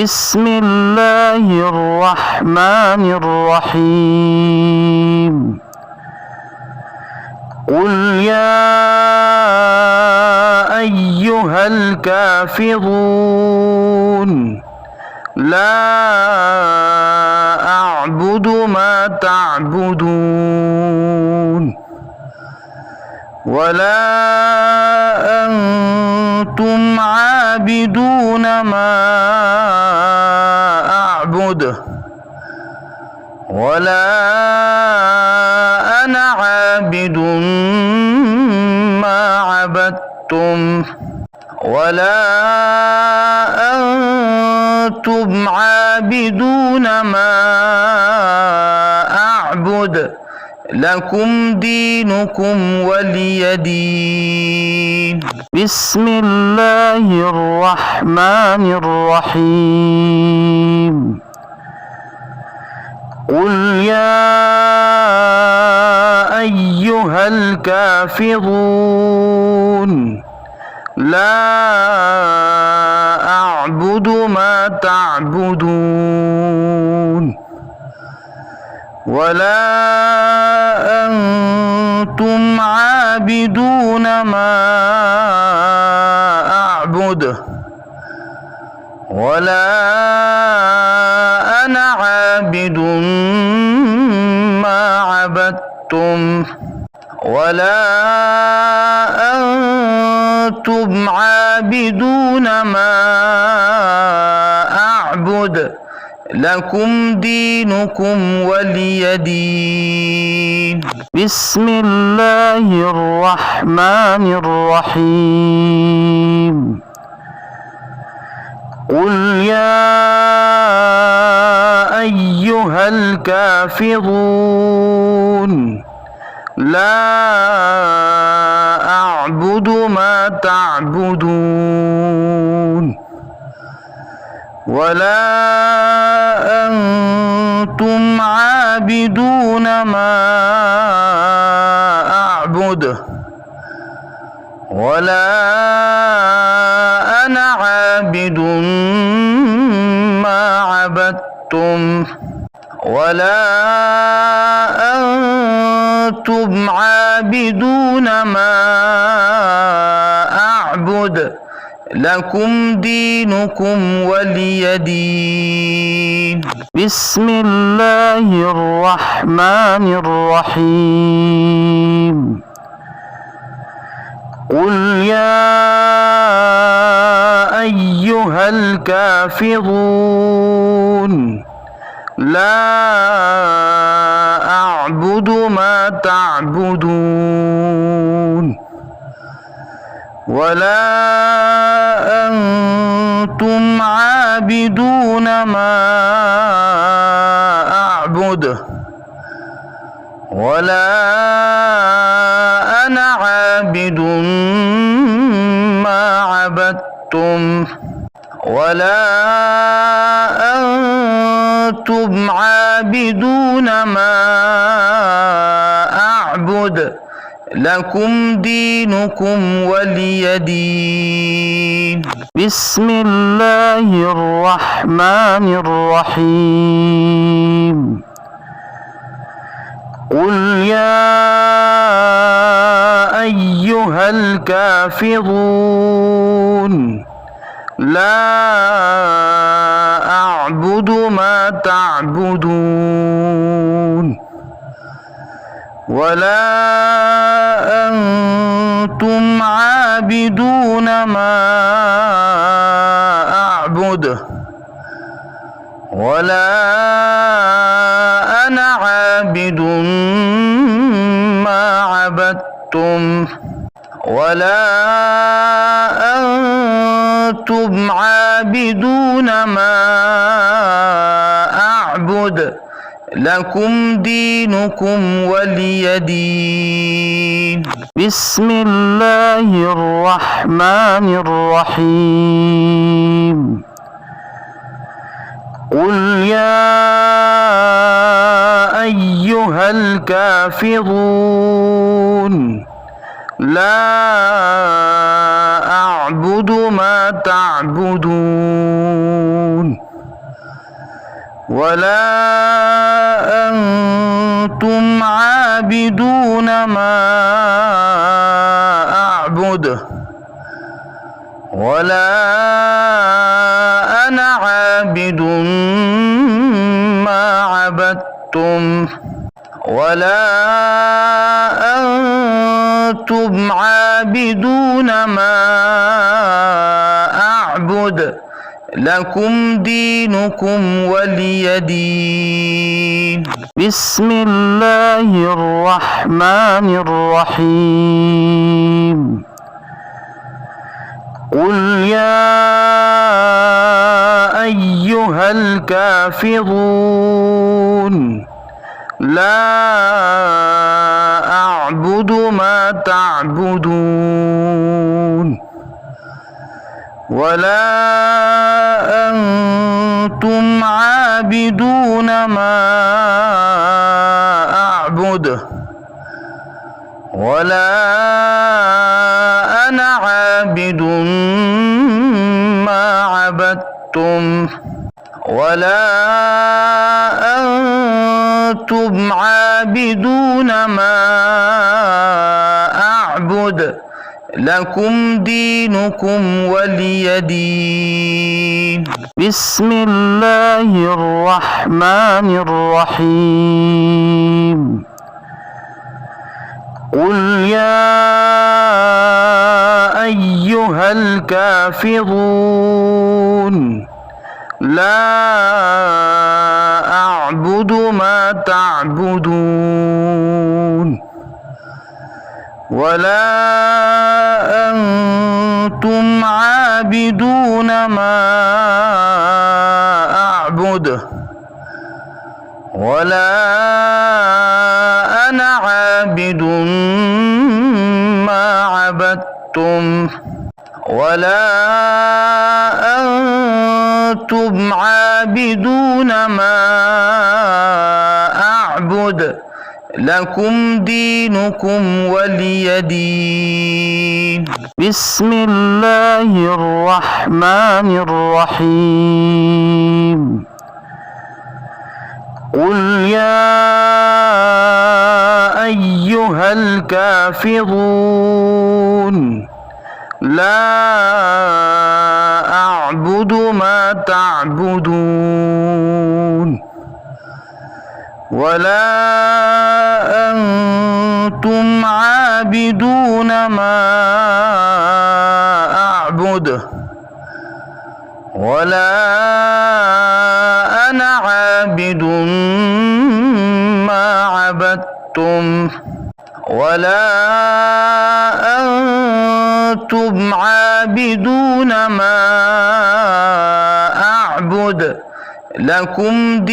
بسم الله الرحمن الرحيم قل يا أيها الكافرون لا أعبد ما تعبدون ولا أنتم عابدون ما أعبد ولا أنا عابد ما عبدتم ولا أنتم عابدون ما أعبد لكم دينكم ولي دين. بسم الله الرحمن الرحيم قل يا أيها الكافرون لا أعبد ما تعبدون ولا أنتم عابدون ما أعبد ولا أنا عابد ما عبدتم ولا أنتم عابدون ما أعبد لكم دينكم ولي دين. بسم الله الرحمن الرحيم قل يا أيها الكافرون لا أعبد ما تعبدون ولا أنتم عابدون ما أعبد ولا أنا عابد ما عبدتم ولا أنتم عابدون ما أعبد لكم دينكم ولي دين. بسم الله الرحمن الرحيم قل يا أيها الكافرون لا أعبد ما تعبدون ولا أنتم عابدون ما أعبد ولا أنا عابد ما عبدتم ولا أنتم عابدون ما أعبد لكم دينكم ولي دين. بسم الله الرحمن الرحيم قل يا أيها الكافرون لا أعبد ما تعبدون ولا أنتم عابدون ما أعبد ولا أنا عابد ما عبدتم ولا أنتم عابدون ما أعبد لكم دينكم ولي دين. بسم الله الرحمن الرحيم قل يا أيها الكافرون لا أعبد ما تعبدون ولا أنتم عابدون ما أعبد ولا أنا عابد ما عبدتم ولا أنتم عابدون ما أعبد لكم دينكم ولي دين. بسم الله الرحمن الرحيم. قل يا أيها الكافرون لا أعبد ما تعبدون ولا أنتم عابدون ما أعبد ولا أنا عابد ما عبدتم ولا أنتم عابدون ما أعبد لكم دينكم ولي دين. بسم الله الرحمن الرحيم. قل يا أيها الكافرون لا أعبد ما تعبدون ولا أنتم عابدون ما أعبد ولا أنا عابد ما عبدتم ولا أنتم عابدون ما أعبد لكم دينكم ولي دين. بسم الله الرحمن الرحيم. قل يا أيها الكافرون لا أعبد ما تعبدون ولا أنتم عابدون ما أعبد ولا أنا عابد ما عبدتم ولا أنتم عابدون ما أعبد لكم